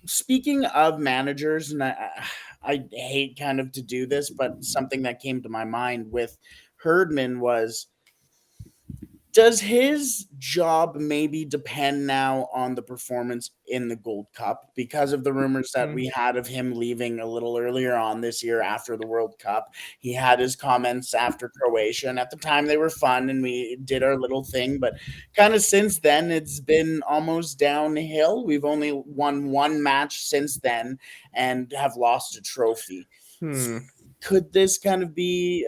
speaking of managers, and I hate kind of to do this, but something that came to my mind with Herdman was, does his job maybe depend now on the performance in the Gold Cup because of the rumors that we had of him leaving a little earlier on this year after the World Cup? He had his comments after Croatia, and at the time they were fun and we did our little thing, but kind of since then it's been almost downhill. We've only won one match since then and have lost a trophy. Could this kind of be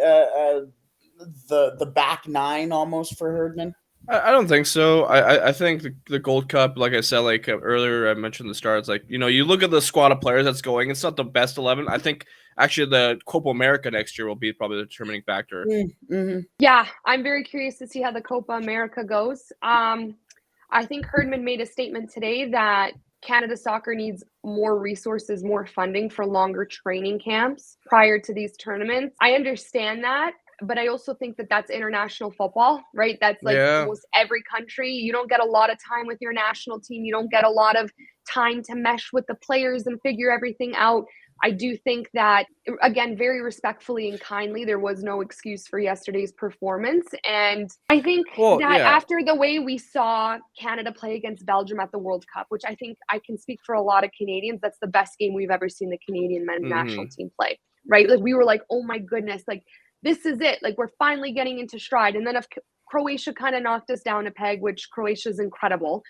the back nine almost for Herdman? I don't think so. I think the Gold Cup, like I said, like earlier I mentioned the stars, like, you look at the squad of players that's going, it's not the best 11. I think actually the Copa America next year will be probably the determining factor. Mm-hmm. Yeah, I'm very curious to see how the Copa America goes. I think Herdman made a statement today that Canada Soccer needs more resources, more funding for longer training camps prior to these tournaments. I understand that, but I also think that that's international football, right? That's like almost every country. You don't get a lot of time with your national team. You don't get a lot of time to mesh with the players and figure everything out. I do think that, again, very respectfully and kindly, there was no excuse for yesterday's performance. And I think after the way we saw Canada play against Belgium at the World Cup, which I think I can speak for a lot of Canadians, that's the best game we've ever seen the Canadian men's national team play, right? Like, we were like, oh my goodness, like, this is it. Like, we're finally getting into stride. And then if Croatia kind of knocked us down a peg, which Croatia is incredible.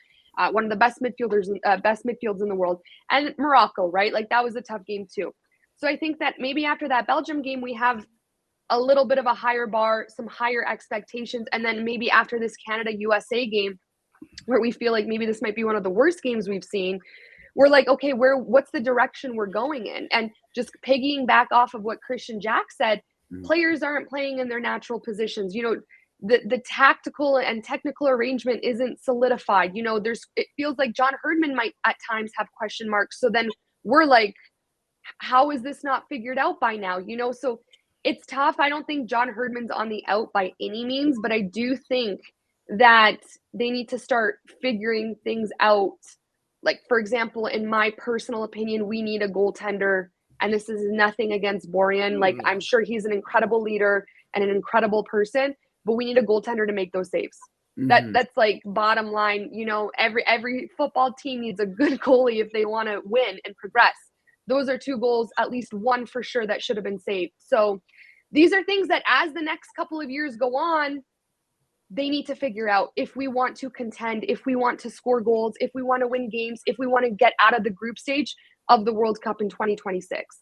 One of the best midfields in the world, and Morocco, right? Like, that was a tough game too. So I think that maybe after that Belgium game, we have a little bit of a higher bar, some higher expectations. And then maybe after this Canada-USA game, where we feel like maybe this might be one of the worst games we've seen, we're like, okay, what's the direction we're going in? And just piggying back off of what Christian Jack said, players aren't playing in their natural positions. The tactical and technical arrangement isn't solidified. It feels like John Herdman might at times have question marks. So then we're like, how is this not figured out by now? So it's tough. I don't think John Herdman's on the out by any means, but I do think that they need to start figuring things out. Like, for example, in my personal opinion, we need a goaltender, and this is nothing against Borjan. Like, I'm sure he's an incredible leader and an incredible person, but we need a goaltender to make those saves. That's like bottom line. Every football team needs a good goalie if they want to win and progress. Those are two goals, at least one for sure, that should have been saved. So these are things that as the next couple of years go on, they need to figure out if we want to contend, if we want to score goals, if we want to win games, if we want to get out of the group stage of the World Cup in 2026.